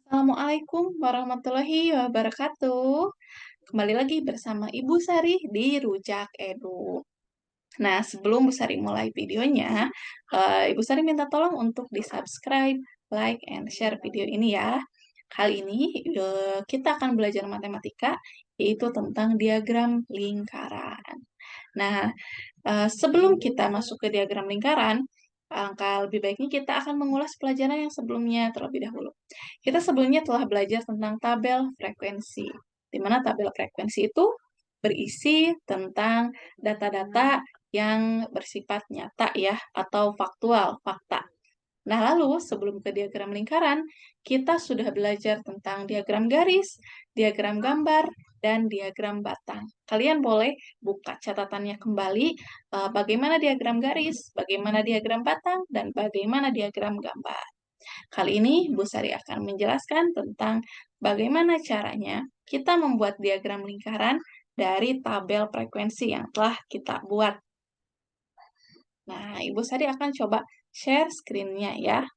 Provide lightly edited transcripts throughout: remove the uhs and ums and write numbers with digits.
Assalamualaikum warahmatullahi wabarakatuh. Kembali lagi bersama Ibu Sari di Rujak Edu. Nah, sebelum Bu Sari mulai videonya, Ibu Sari minta tolong untuk di-subscribe, like, and share video ini ya. Kali ini kita akan belajar matematika, yaitu tentang diagram lingkaran. Nah, sebelum kita masuk ke diagram lingkaran, alangkah lebih baiknya kita akan mengulas pelajaran yang sebelumnya terlebih dahulu. Kita sebelumnya telah belajar tentang tabel frekuensi, di mana tabel frekuensi itu berisi tentang data-data yang bersifat nyata ya, atau faktual, fakta. Nah, lalu sebelum ke diagram lingkaran, kita sudah belajar tentang diagram garis, diagram gambar, dan diagram batang. Kalian boleh buka catatannya kembali, bagaimana diagram garis, bagaimana diagram batang, dan bagaimana diagram gambar. Kali ini Bu Sari akan menjelaskan tentang bagaimana caranya kita membuat diagram lingkaran dari tabel frekuensi yang telah kita buat. Nah, Ibu Sari akan coba share screen-nya ya.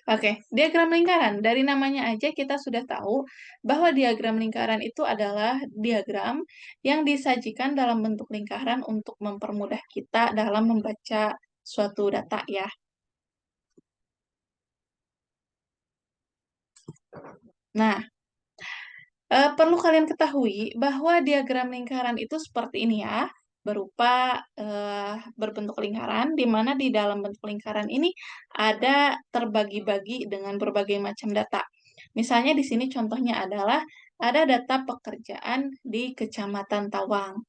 Oke, diagram lingkaran. Dari namanya aja kita sudah tahu bahwa diagram lingkaran itu adalah diagram yang disajikan dalam bentuk lingkaran untuk mempermudah kita dalam membaca suatu data ya. Nah, perlu kalian ketahui bahwa diagram lingkaran itu seperti ini ya, berupa berbentuk lingkaran, di mana di dalam bentuk lingkaran ini ada terbagi-bagi dengan berbagai macam data. Misalnya di sini contohnya adalah ada data pekerjaan di Kecamatan Tawang,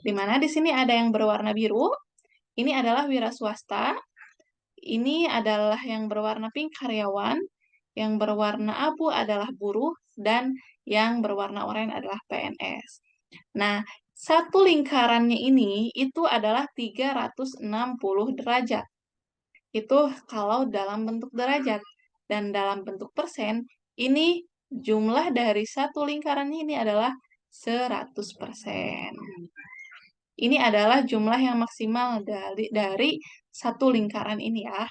di mana di sini ada yang berwarna biru, ini adalah wira swasta, ini adalah yang berwarna pink karyawan, yang berwarna abu adalah buruh, dan yang berwarna oranye adalah PNS. Nah, satu lingkarannya ini itu adalah 360 derajat. Itu kalau dalam bentuk derajat. Dan dalam bentuk persen, ini jumlah dari satu lingkarannya ini adalah 100%. Ini adalah jumlah yang maksimal dari satu lingkaran ini ya.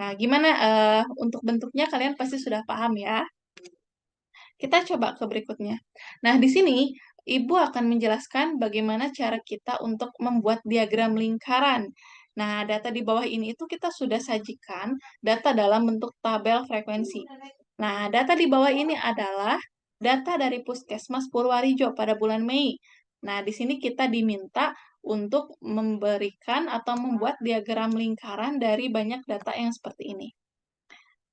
Nah, gimana untuk bentuknya kalian pasti sudah paham ya. Kita coba ke berikutnya. Nah, di sini Ibu akan menjelaskan bagaimana cara kita untuk membuat diagram lingkaran. Nah, data di bawah ini itu kita sudah sajikan data dalam bentuk tabel frekuensi. Nah, data di bawah ini adalah data dari Puskesmas Purwarejo pada bulan Mei. Nah, di sini kita diminta untuk memberikan atau membuat diagram lingkaran dari banyak data yang seperti ini.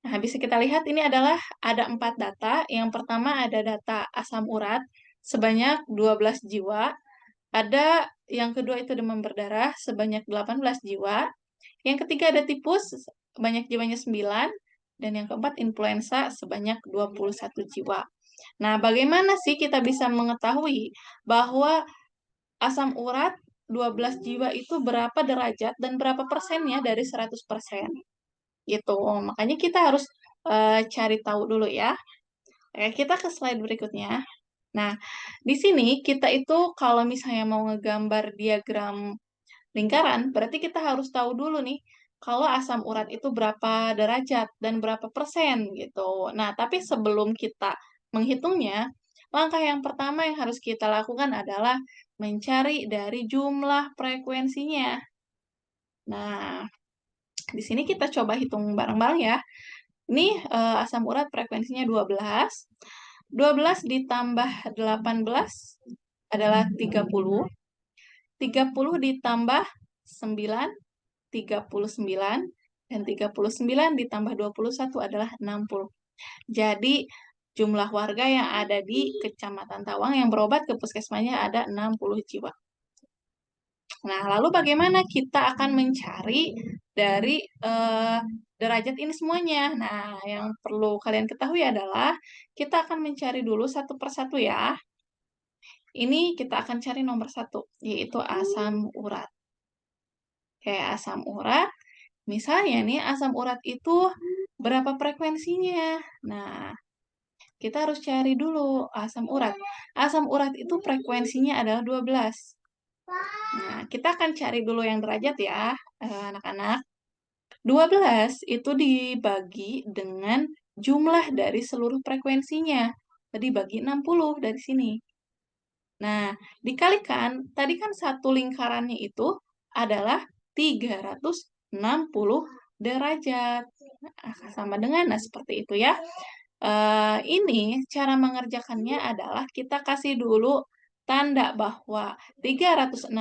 Nah, bisa kita lihat ini adalah ada 4 data. Yang pertama ada data asam urat sebanyak 12 jiwa. Ada yang kedua itu demam berdarah sebanyak 18 jiwa. Yang ketiga ada tipus, banyak jiwanya 9. Dan yang keempat influenza sebanyak 21 jiwa. Nah, bagaimana sih kita bisa mengetahui bahwa asam urat 12 jiwa itu berapa derajat dan berapa persennya dari 100%? Gitu. Makanya kita harus cari tahu dulu ya. Kita ke slide berikutnya. Nah, di sini kita itu kalau misalnya mau ngegambar diagram lingkaran, berarti kita harus tahu dulu nih, kalau asam urat itu berapa derajat dan berapa persen gitu. Nah, tapi sebelum kita menghitungnya, langkah yang pertama yang harus kita lakukan adalah mencari dari jumlah frekuensinya. Nah, di sini kita coba hitung bareng-bareng ya. Ini asam urat frekuensinya 12. 12 ditambah 18 adalah 30. 30 ditambah 9, 39. Dan 39 ditambah 21 adalah 60. Jadi jumlah warga yang ada di Kecamatan Tawang yang berobat ke puskesmasnya ada 60 jiwa. Nah, lalu bagaimana kita akan mencari dari derajat ini semuanya? Nah, yang perlu kalian ketahui adalah kita akan mencari dulu satu persatu ya. Ini kita akan cari nomor 1, yaitu asam urat. Kayak asam urat, misalnya nih asam urat itu berapa frekuensinya? Nah, kita harus cari dulu asam urat. Asam urat itu frekuensinya adalah 12. Nah, kita akan cari dulu yang derajat ya, anak-anak. 12 itu dibagi dengan jumlah dari seluruh frekuensinya. Tadi bagi 60 dari sini. Nah, dikalikan, tadi kan satu lingkarannya itu adalah 360 derajat. Nah, sama dengan, seperti itu ya. Ini cara mengerjakannya adalah kita kasih dulu tanda bahwa 360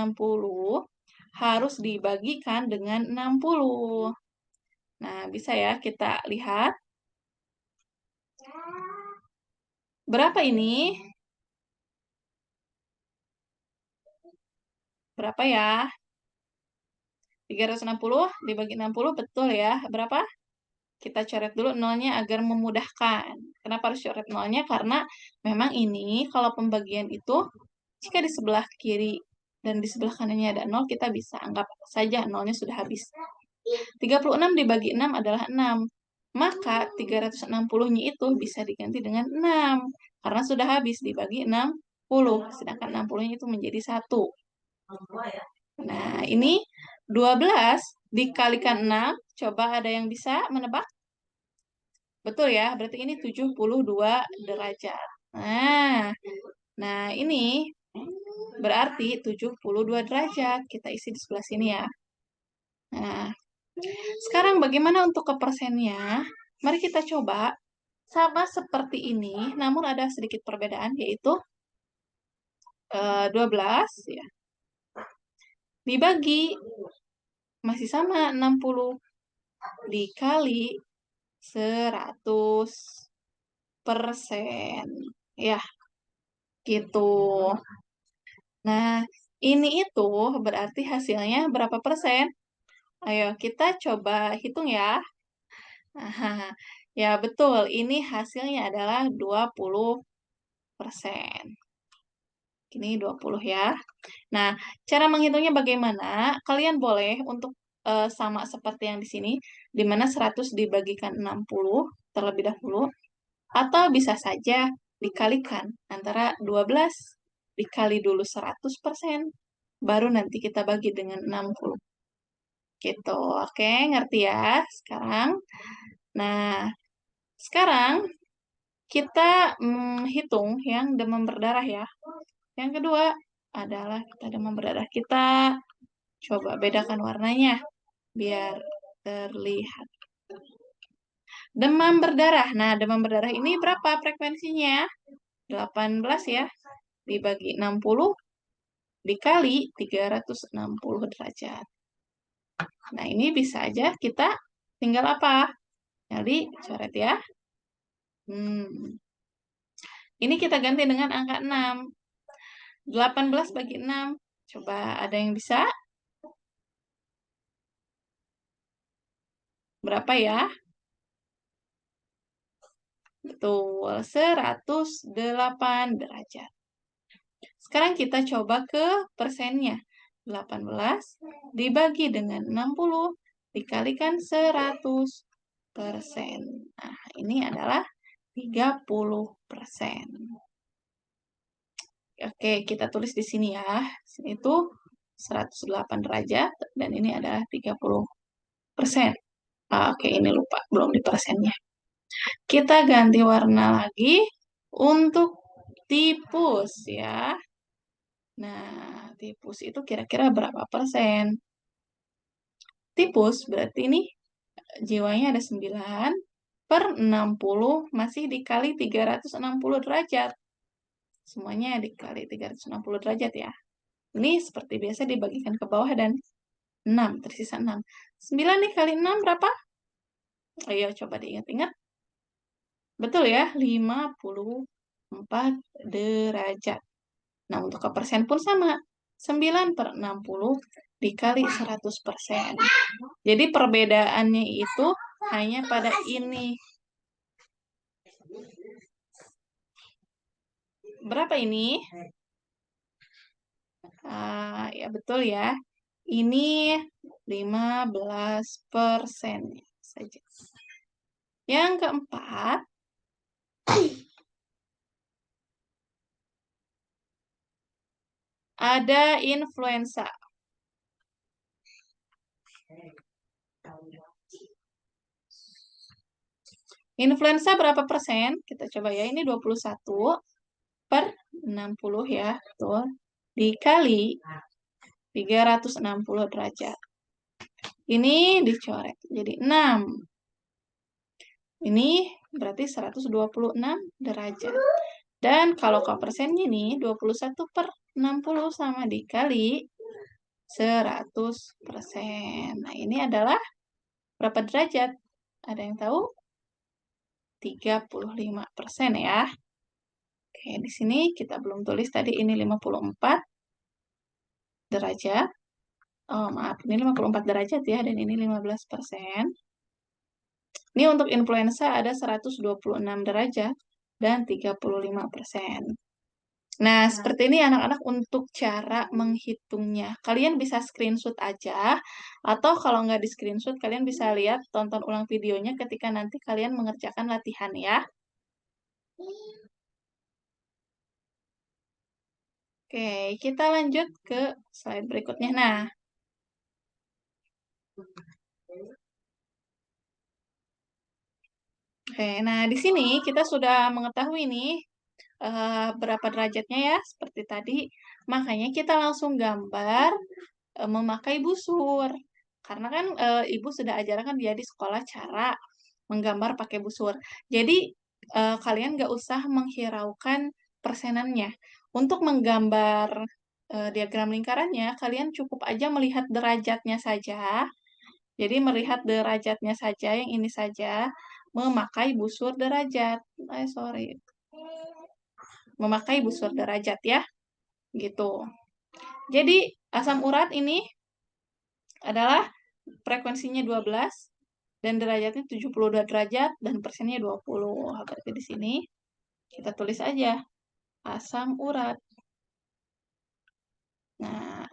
harus dibagikan dengan 60. Nah, bisa ya kita lihat. Berapa ini? Berapa ya? 360 dibagi 60, betul ya. Berapa? Kita coret dulu nolnya agar memudahkan. Kenapa harus coret nolnya? Karena memang ini kalau pembagian itu, jika di sebelah kiri dan di sebelah kanannya ada nol, kita bisa anggap saja nolnya sudah habis. 36 dibagi 6 adalah 6. Maka 360-nya itu bisa diganti dengan 6. Karena sudah habis dibagi 60. Sedangkan 60-nya itu menjadi 1. Nah, ini 12 dikalikan 6. Coba ada yang bisa menebak? Betul ya, berarti ini 72 derajat. Nah, ini berarti 72 derajat. Kita isi di sebelah sini ya. Nah, sekarang bagaimana untuk ke persennya? Mari kita coba sama seperti ini, namun ada sedikit perbedaan, yaitu 12 ya, dibagi masih sama 60 dikali 100%. Ya, gitu. Nah, ini itu berarti hasilnya berapa persen? Ayo, kita coba hitung ya. Nah, ya betul, ini hasilnya adalah 20%. Ini 20 ya. Nah, cara menghitungnya bagaimana? Kalian boleh untuk sama seperti yang di sini, di mana 100 dibagikan 60 terlebih dahulu, atau bisa saja dikalikan antara 12 dikali dulu 100%, baru nanti kita bagi dengan 60. Gitu, oke, ngerti ya sekarang? Nah, sekarang kita hitung yang demam berdarah ya. Yang kedua adalah kita demam berdarah. Kita coba bedakan warnanya biar terlihat. Demam berdarah. Nah, demam berdarah ini berapa frekuensinya? 18 ya. Dibagi 60 dikali 360 derajat. Nah, ini bisa aja kita tinggal apa? Jadi, coret ya. Ini kita ganti dengan angka 6. 18 bagi 6. Coba ada yang bisa? Berapa ya? Betul, 108 derajat. Sekarang kita coba ke persennya. 18 dibagi dengan 60 dikalikan 100%. Nah, ini adalah 30%. Oke, kita tulis di sini ya. Sini itu 108 derajat dan ini adalah 30%. Oke, ini lupa, belum di persennya. Kita ganti warna lagi untuk tipus ya. Nah, tipus itu kira-kira berapa persen? Tipus berarti ini jiwanya ada 9 per 60 masih dikali 360 derajat. Semuanya dikali 360 derajat ya. Ini seperti biasa dibagikan ke bawah dan 6, tersisa 6. 9 dikali 6 berapa? Ayo coba diingat-ingat. Betul ya, 54 derajat. Nah, untuk ke persen pun sama. 9 per 60 dikali 100%. Jadi perbedaannya itu hanya pada ini. Berapa ini? Ya betul ya. Ini 15% saja. Yang keempat, ada influenza. Influenza berapa persen? Kita coba ya, ini 21/60 ya, betul. Dikali 360 derajat. Ini dicoret jadi 6. Ini berarti 126 derajat. Dan kalau persennya nih, 21/60 sama dikali 100%. Nah, ini adalah berapa derajat? Ada yang tahu? 35% ya. Oke, di sini kita belum tulis tadi ini 54 derajat. Oh, maaf, ini 54 derajat ya, dan ini 15%. Ini untuk influenza ada 126 derajat dan 35%. Nah, seperti ini anak-anak untuk cara menghitungnya. Kalian bisa screenshot aja, atau kalau nggak di screenshot, kalian bisa lihat, tonton ulang videonya ketika nanti kalian mengerjakan latihan ya. Oke, kita lanjut ke slide berikutnya. Nah, di sini kita sudah mengetahui nih berapa derajatnya ya, seperti tadi. Makanya kita langsung gambar memakai busur. Karena kan Ibu sudah ajarkan dia di sekolah cara menggambar pakai busur. Jadi kalian nggak usah menghiraukan persenannya. Untuk menggambar diagram lingkarannya, kalian cukup aja melihat derajatnya saja. Jadi melihat derajatnya saja, yang ini saja, memakai busur derajat. Sorry. Memakai busur derajat ya, gitu. Jadi asam urat ini adalah frekuensinya 12 dan derajatnya 72 derajat dan persennya 20. Berarti di sini kita tulis aja asam urat. Nah,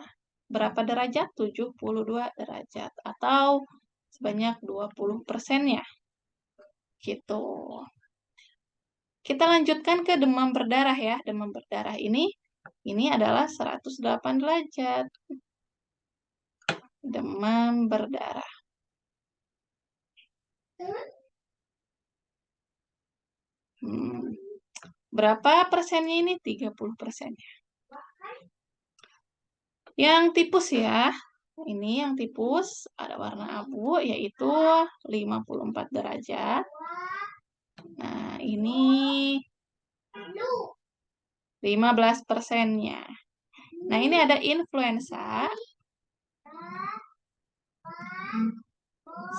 berapa derajat? 72 derajat atau sebanyak 20% ya. Gitu. Kita lanjutkan ke demam berdarah ya. Demam berdarah ini adalah 108 derajat. Demam berdarah. Berapa persennya ini? 30%-nya. Yang tipus ya. Ini yang tipus ada warna abu yaitu 54 derajat. Nah, ini 15%-nya. Nah, ini ada influenza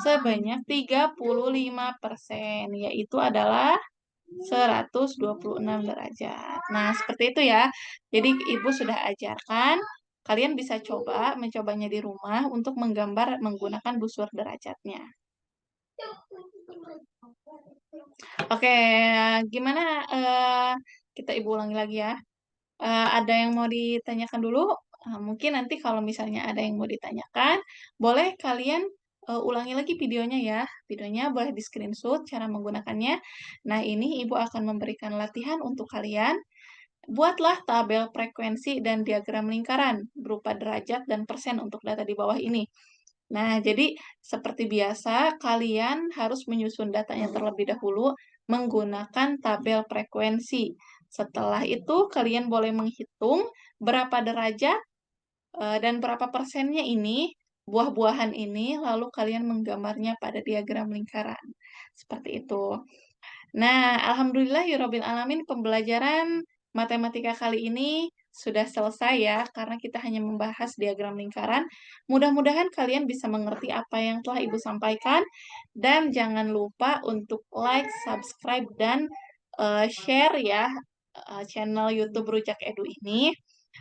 sebanyak 35%, yaitu adalah 126 derajat. Nah, seperti itu ya. Jadi, Ibu sudah ajarkan. Kalian bisa mencobanya di rumah untuk menggambar menggunakan busur derajatnya. Oke, gimana? Kita Ibu ulangi lagi ya. Ada yang mau ditanyakan dulu? Mungkin nanti kalau misalnya ada yang mau ditanyakan, boleh kalian ulangi lagi videonya ya. Videonya boleh di screenshot cara menggunakannya. Nah, ini Ibu akan memberikan latihan untuk kalian. Buatlah tabel frekuensi dan diagram lingkaran berupa derajat dan persen untuk data di bawah ini. Nah, jadi seperti biasa, kalian harus menyusun datanya terlebih dahulu menggunakan tabel frekuensi. Setelah itu, kalian boleh menghitung berapa derajat dan berapa persennya ini, buah-buahan ini, lalu kalian menggambarnya pada diagram lingkaran. Seperti itu. Nah, alhamdulillah ya Rabbil Alamin, pembelajaran matematika kali ini sudah selesai ya, karena kita hanya membahas diagram lingkaran. Mudah-mudahan kalian bisa mengerti apa yang telah Ibu sampaikan, dan jangan lupa untuk like, subscribe, dan share ya channel YouTube Rujak Edu ini.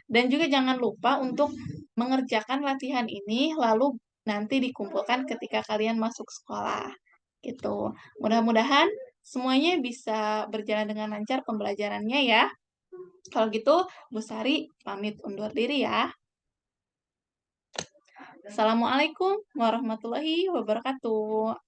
Dan juga jangan lupa untuk mengerjakan latihan ini, lalu nanti dikumpulkan ketika kalian masuk sekolah. Gitu. Mudah-mudahan semuanya bisa berjalan dengan lancar pembelajarannya ya. Kalau gitu, Bu Sari pamit undur diri ya. Assalamualaikum warahmatullahi wabarakatuh.